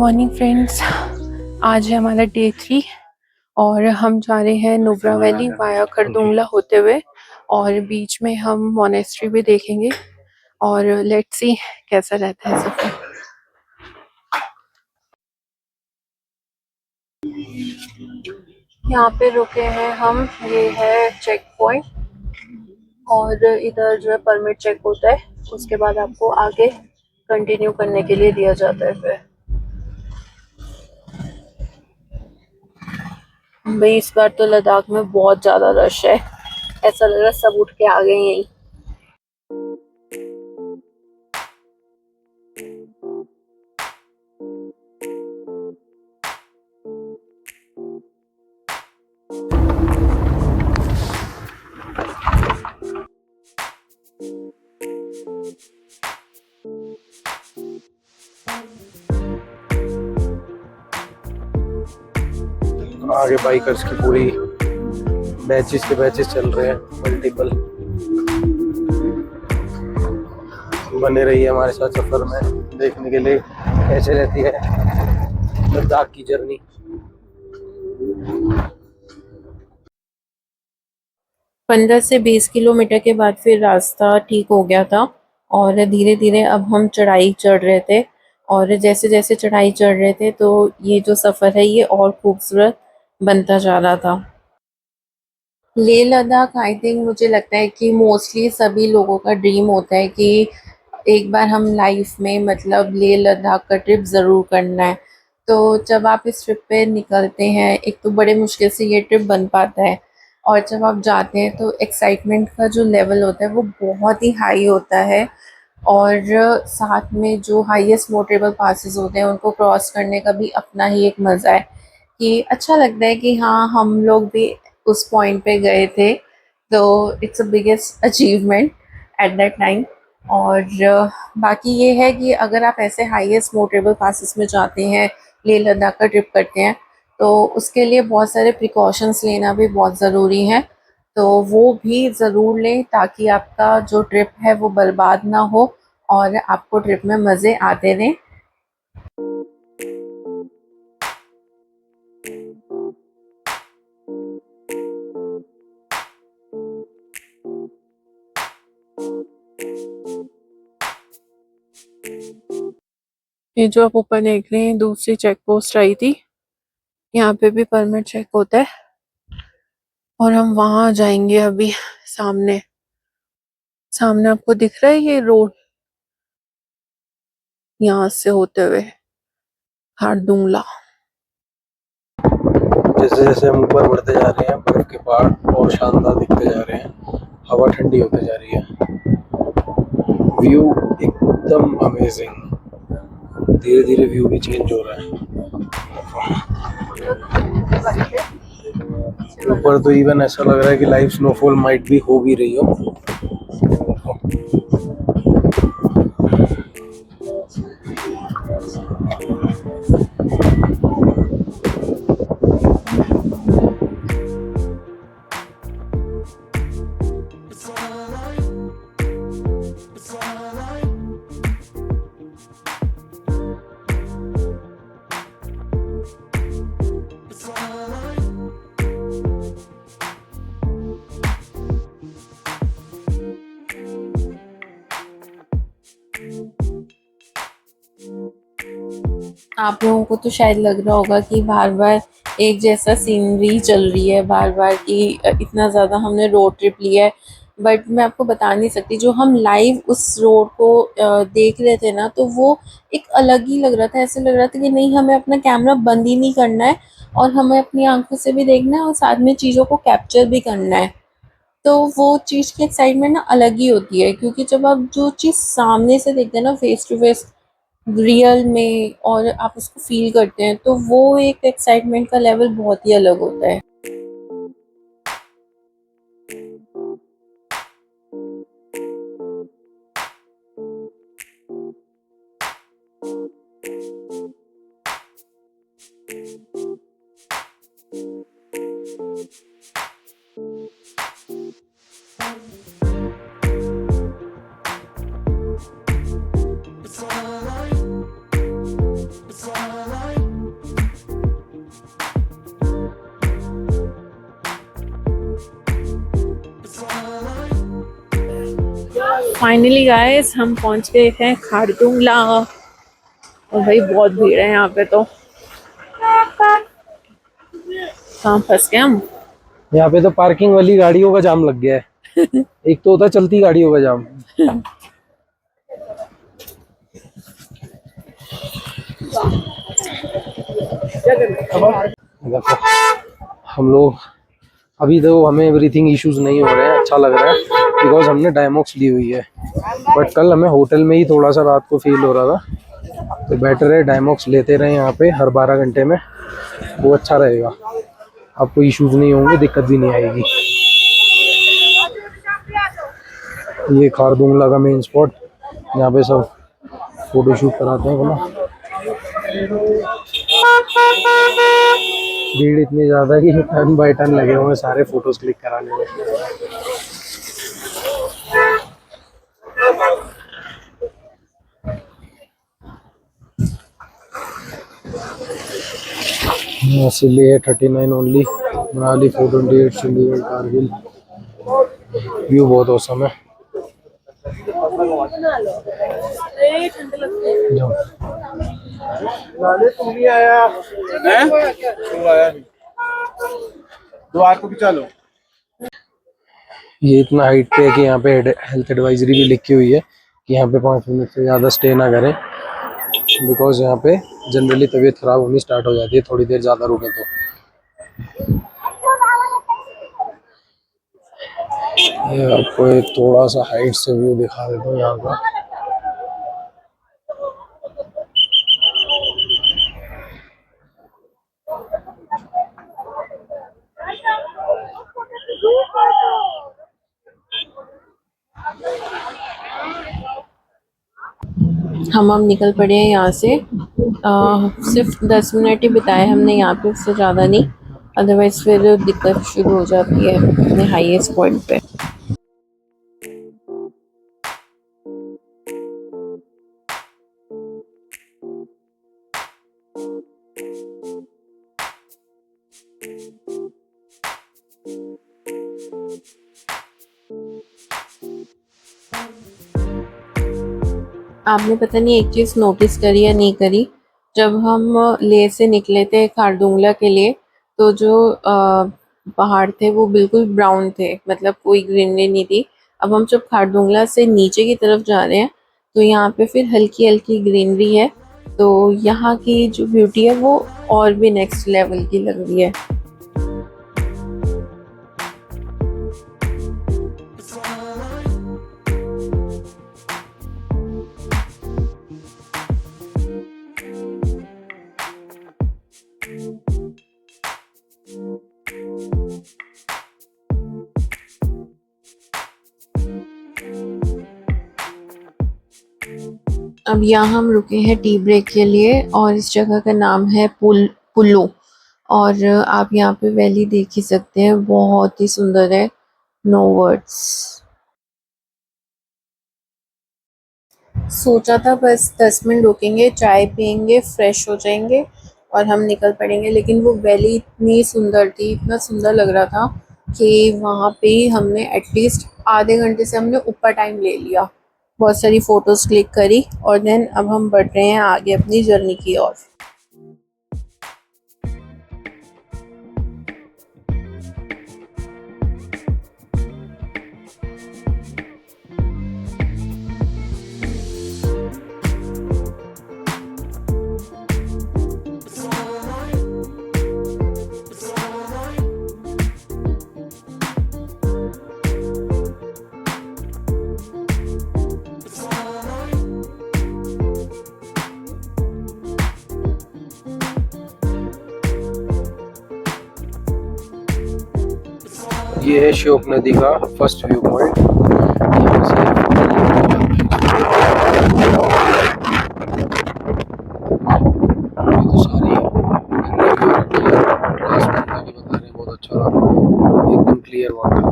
Morning friends, आज है हमारा डे 3 और हम जा रहे हैं नुब्रा वैली वाया खरदुंगला होते हुए और बीच में हम मोनेस्ट्री भी देखेंगे और लेट्स सी कैसा रहता है सफर। यहाँ पे रुके हैं हम, ये है चेक पॉइंट और इधर जो है परमिट चेक होता है, उसके बाद आपको आगे कंटिन्यू करने के लिए दिया जाता है। फिर भाई इस बार तो लद्दाख में बहुत ज्यादा रश है, ऐसा लग रहा है सब उठ के आ गए यहीं। आगे बाइकर्स की पूरी बैचेस के बैचेस चल रहे हैं, मल्टीपल। बने रही है हमारे साथ सफर में देखने के लिए कैसे रहती है लद्दाख की जर्नी। पंद्रह से 20 किलोमीटर के बाद फिर रास्ता ठीक हो गया था और धीरे धीरे अब हम चढ़ाई चढ़ रहे थे और जैसे जैसे चढ़ाई चढ़ रहे थे तो ये जो सफ़र है ये और खूबसूरत बनता जा रहा था। लेह लद्दाख आई थिंक मुझे लगता है कि मोस्टली सभी लोगों का ड्रीम होता है कि एक बार हम लाइफ में मतलब लेह लद्दाख का ट्रिप ज़रूर करना है। तो जब आप इस ट्रिप पे निकलते हैं, एक तो बड़े मुश्किल से ये ट्रिप बन पाता है और जब आप जाते हैं तो एक्साइटमेंट का जो लेवल होता है वो बहुत ही हाई होता है और साथ में जो हाईएस्ट मोटरेबल पासेस होते हैं उनको क्रॉस करने का भी अपना ही एक मज़ा है कि अच्छा लगता है कि हाँ हम लोग भी उस पॉइंट पे गए थे। तो it's a biggest achievement at that time. और बाकी ये है कि अगर आप ऐसे हाईएस्ट मोटरेबल पासेस में जाते हैं, लेह लद्दाख का ट्रिप करते हैं, तो उसके लिए बहुत सारे प्रिकॉशंस लेना भी बहुत ज़रूरी है। तो वो भी ज़रूर लें ताकि आपका जो ट्रिप है वो बर्बाद ना हो और आपको ट्रिप में मज़े आते रहें। ये जो आप ऊपर देख रहे हैं दूसरी चेक पोस्ट आई थी, यहाँ पे भी परमिट चेक होता है और हम वहां जाएंगे अभी। सामने सामने आपको दिख रहा है ये रोड, यहाँ से होते हुए खारदुंगला। जैसे जैसे हम ऊपर बढ़ते जा रहे हैं बर्फ के पहाड़ और शानदार दिखते जा रहे हैं, हवा ठंडी होते जा रही है, व्यू एकदम अमेजिंग। धीरे धीरे व्यू भी चेंज हो रहा है। ऊपर तो इवन ऐसा लग रहा है कि लाइव स्नोफॉल माइट भी हो भी रही हो। आप लोगों को तो शायद लग रहा होगा कि बार बार एक जैसा सीनरी चल रही है, बार बार कि इतना ज़्यादा हमने रोड ट्रिप लिया है। बट मैं आपको बता नहीं सकती, जो हम लाइव उस रोड को देख रहे थे ना, तो वो एक अलग ही लग रहा था। ऐसे लग रहा था कि नहीं, हमें अपना कैमरा बंद ही नहीं करना है और हमें अपनी आंखों से भी देखना है और साथ में चीज़ों को कैप्चर भी करना है। तो वो चीज़ की एक्साइटमेंट ना अलग ही होती है, क्योंकि जब आप जो चीज़ सामने से देखते हैं ना, फेस टू फेस रियल में, और आप उसको फील करते हैं, तो वो एक एक्साइटमेंट का लेवल बहुत ही अलग होता है। फाइनली गाइस हम पहुंच गए हैं खारदुंगला। और भाई बहुत भीड़ है यहाँ पे तो। कहाँ फंस गए हम। यहाँ पे तो पार्किंग वाली गाड़ियों का जाम लग गया है। एक तो होता है चलती गाड़ियों का जाम। देखो हम लोग अभी तो हमें एवरीथिंग इश्यूज नहीं हो रहे हैं, अच्छा लग रहा है बिकॉज हमने डायमॉक्स ली हुई है। बट कल हमें होटल में ही थोड़ा सा रात को फील हो रहा था, तो बेटर है डायमॉक्स लेते रहे यहाँ पे हर 12 घंटे में, वो अच्छा रहेगा। आपको इश्यूज नहीं होंगे, दिक्कत भी नहीं आएगी। ये खारदुंगला का मेन स्पॉट, यहाँ पे सब फोटो शूट कराते हैं ना। भीड़ इतनी ज्यादा है कि टर्न बाय टर्न लगे हुए हैं सारे फोटोज क्लिक कराने में। सिल्ली है 39 ओनली, मनाली 428, चंडीगढ़ कारगिल। व्यू बहुत औसम है। ये इतना हाइट पे है कि यहाँ पे हेल्थ एडवाइजरी भी लिखी हुई है कि यहाँ पे 5 मिनट से ज़्यादा स्टे ना करें, बिकॉज यहाँ पे जनरली तबीयत खराब होनी स्टार्ट हो जाती है थोड़ी देर ज़्यादा रुके तो। ये आपको एक थोड़ा सा हाइट से व्यू दिखा देता हूँ यहाँ का। हम अब निकल पड़े हैं यहाँ से। सिर्फ 10 मिनट ही बिताए हमने यहाँ पे, उससे ज़्यादा नहीं, अदरवाइज फिर दिक्कत शुरू हो जाती है अपने हाईएस्ट पॉइंट पे। आपने पता नहीं एक चीज़ नोटिस करी या नहीं करी, जब हम लेह से निकले थे खारदुंगला के लिए, तो जो पहाड़ थे वो बिल्कुल ब्राउन थे, मतलब कोई ग्रीनरी नहीं थी। अब हम जब खारदुंगला से नीचे की तरफ जा रहे हैं तो यहाँ पे फिर हल्की हल्की ग्रीनरी है, तो यहाँ की जो ब्यूटी है वो और भी नेक्स्ट लेवल की लग रही है। अब यहाँ हम रुके हैं टी ब्रेक के लिए, और इस जगह का नाम है पुल्लू। और आप यहाँ पे वैली देख ही सकते हैं, बहुत ही सुंदर है, नो वर्ड्स। सोचा था बस 10 मिनट रुकेंगे, चाय पियेंगे, फ्रेश हो जाएंगे और हम निकल पड़ेंगे, लेकिन वो वैली इतनी सुंदर थी, इतना सुंदर लग रहा था कि वहाँ पे ही हमने एटलीस्ट आधे घंटे से हमने ऊपर टाइम ले लिया। बहुत सारी फ़ोटोज़ क्लिक करी और देन अब हम बढ़ रहे हैं आगे अपनी जर्नी की ओर। ये है श्योक नदी का फर्स्ट व्यू पॉइंट। यहाँ से तो सारी बता रहे हैं, बहुत अच्छा रहा, एकदम क्लियर वाटर।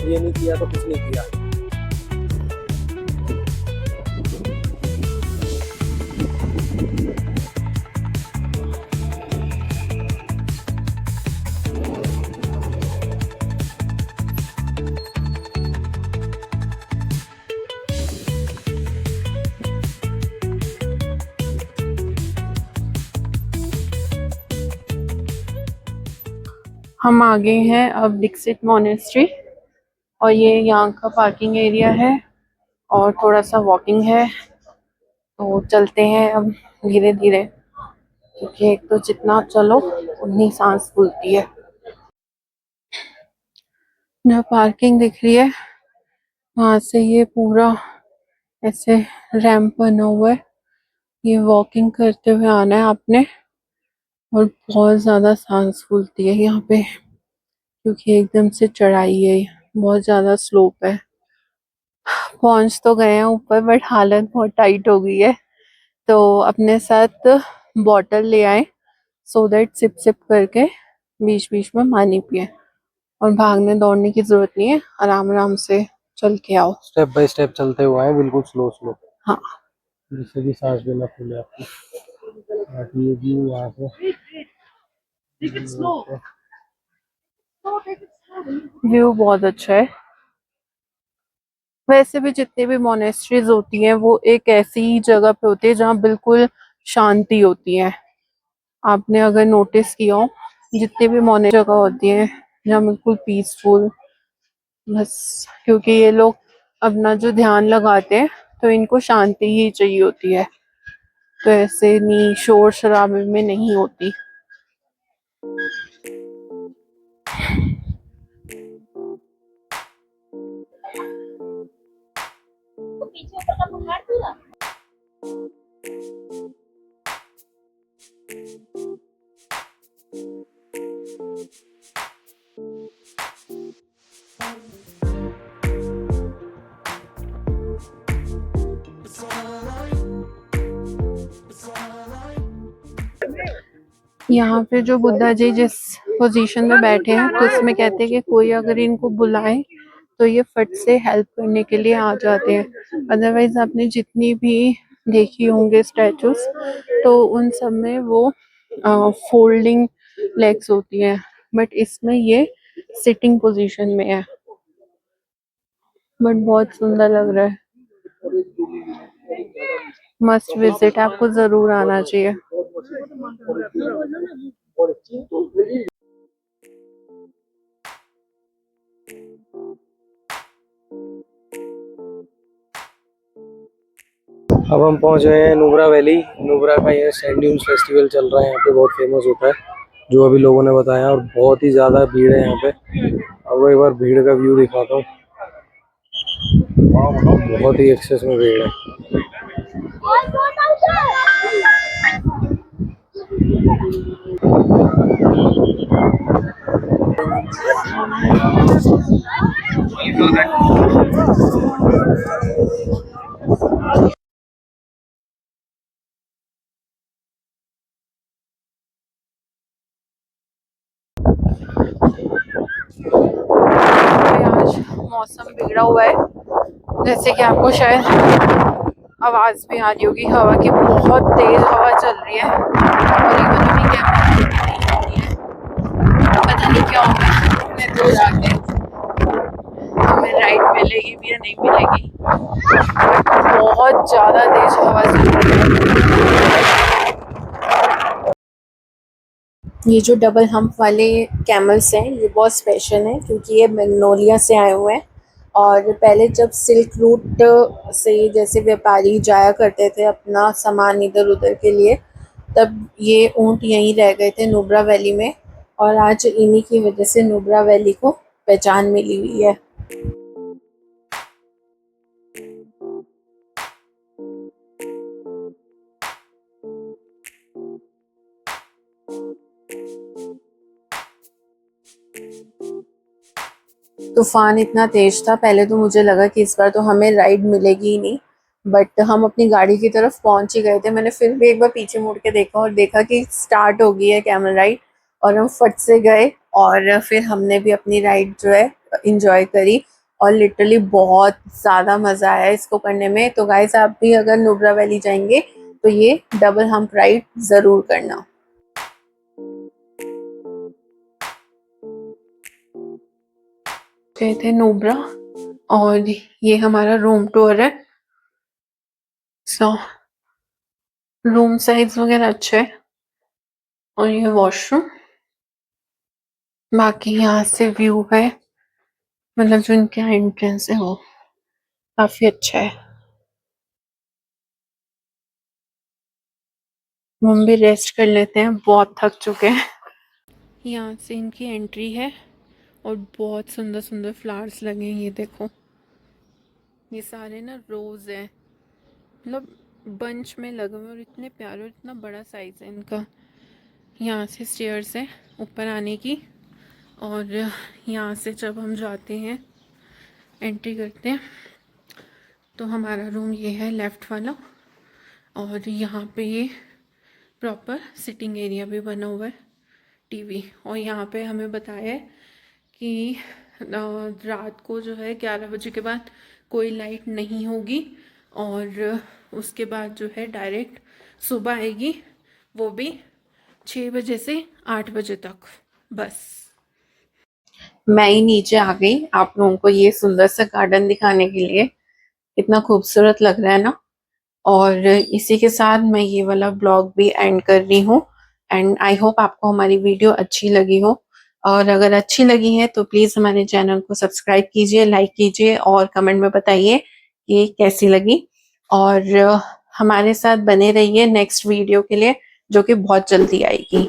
ये नहीं किया तो कुछ नहीं किया। हम आ गए हैं अब डिक्सिट मोनेस्ट्री, और ये यहाँ का पार्किंग एरिया है और थोड़ा सा वॉकिंग है। तो चलते हैं अब धीरे धीरे, क्योंकि एक तो जितना चलो उतनी सांस फूलती है। जो पार्किंग दिख रही है वहां से ये पूरा ऐसे रैंप बना हुआ है, ये वॉकिंग करते हुए आना है आपने। और बहुत ज्यादा सांस फूलती है यहाँ पे, क्योंकि एकदम से चढ़ाई है, बहुत ज्यादा स्लोप है। पहुंच तो गए हैं ऊपर, बट हालत बहुत टाइट हो गई है। तो अपने साथ बॉटल ले आए, सो दैट सिप सिप करके बीच बीच में पानी पिए। और भागने दौड़ने की जरूरत नहीं है, आराम आराम से चल के आओ। स्टेप बाय स्टेप चलते हुए हैं, बिल्कुल स्लो स्लो, हाँ, जिससे कि सांस भी ना फूले आपकी। बाकी ये व्यू यहाँ से व्यू बहुत अच्छा है। वैसे भी जितनी भी मोनेस्ट्रीज होती हैं वो एक ऐसी जगह पे होती है जहाँ बिल्कुल शांति होती है। आपने अगर नोटिस किया हो, जितनी भी मोने जगह होती है जहाँ बिल्कुल पीसफुल, बस क्योंकि ये लोग अपना जो ध्यान लगाते हैं तो इनको शांति ही चाहिए होती है, तो ऐसे नहीं शोर शराबे में नहीं होती। यहाँ पे जो बुद्धा जी जिस पोजीशन में बैठे हैं, तो इसमें कहते हैं कि कोई अगर इनको बुलाए तो ये फट से हेल्प करने के लिए आ जाते हैं। अदरवाइज आपने जितनी भी देखी होंगे स्टैचूज, तो उन सब में वो फोल्डिंग लेग्स होती है, बट इसमें ये सिटिंग पोजीशन में है। बट बहुत सुंदर लग रहा है, मस्ट विजिट, आपको जरूर आना चाहिए। अब हम पहुंच गए हैं नुब्रा वैली। नुब्रा का ये सैंड ड्यून्स फेस्टिवल चल रहा है, यहाँ पे बहुत फेमस होता है, जो अभी लोगों ने बताया, और बहुत ही ज़्यादा भीड़ है यहाँ पे। अब एक बार भीड़ का व्यू दिखाता हूँ, बहुत ही एक्सेस में भीड़ है। आज मौसम बिगड़ा हुआ है, जैसे कि आपको शायद आवाज भी आ रही होगी हवा की, बहुत तेज हवा चल रही है। और इवन अभी कैमरा नहीं हो रही है, पता नहीं क्या होगा इतने दूर आके हमें राइड मिलेगी भी या नहीं मिलेगी। बहुत ज्यादा तेज हवा चल रही है। ये जो डबल हम्प वाले कैमल्स हैं ये बहुत स्पेशल हैं, क्योंकि ये मैग्नोलिया से आए हुए हैं। और पहले जब सिल्क रूट से जैसे व्यापारी जाया करते थे अपना सामान इधर उधर के लिए, तब ये ऊँट यहीं रह गए थे नुब्रा वैली में, और आज इन्हीं की वजह से नुब्रा वैली को पहचान मिली हुई है। तूफान इतना तेज था, पहले तो मुझे लगा कि इस बार तो हमें राइड मिलेगी ही नहीं, बट हम अपनी गाड़ी की तरफ पहुंच ही गए थे। मैंने फिर भी एक बार पीछे मुड़ के देखा और देखा कि स्टार्ट हो गई है कैमल राइड, और हम फट से गए और फिर हमने भी अपनी राइड जो है इंजॉय करी। और लिटरली बहुत ज़्यादा मज़ा आया इसको करने में। तो गाइस, आप भी अगर नुब्रा वैली जाएंगे तो ये डबल हम्प राइड ज़रूर करना। गए थे नुब्रा, और ये हमारा रूम टूर है। सो रूम साइज वगैरह अच्छा है, और ये वॉशरूम बाकी यहाँ से व्यू है, मतलब जो इनका एंट्रेंस है वो काफी अच्छा है। हम भी रेस्ट कर लेते हैं, बहुत थक चुके हैं। यहाँ से इनकी एंट्री है और बहुत सुंदर सुंदर फ्लावर्स लगे हैं, ये देखो। ये सारे ना रोज है, मतलब बंच में लगे हुए और इतने प्यारे और इतना बड़ा साइज है इनका। यहाँ से स्टेयर्स है ऊपर आने की, और यहाँ से जब हम जाते हैं, एंट्री करते हैं, तो हमारा रूम ये है लेफ़्ट वाला। और यहाँ पे ये प्रॉपर सिटिंग एरिया भी बना हुआ है, टीवी। और यहाँ पे हमें बताया है कि रात को जो है 11 बजे के बाद कोई लाइट नहीं होगी, और उसके बाद जो है डायरेक्ट सुबह आएगी, वो भी 6 बजे से 8 बजे तक बस। मैं ही नीचे आ गई आप लोगों को ये सुंदर सा गार्डन दिखाने के लिए। कितना खूबसूरत लग रहा है ना। और इसी के साथ मैं ये वाला ब्लॉग भी एंड कर रही हूँ। एंड आई होप आपको हमारी वीडियो अच्छी लगी हो, और अगर अच्छी लगी है तो प्लीज़ हमारे चैनल को सब्सक्राइब कीजिए, लाइक कीजिए और कमेंट में बताइए कि कैसी लगी। और हमारे साथ बने रहिए नेक्स्ट वीडियो के लिए, जो कि बहुत जल्दी आएगी।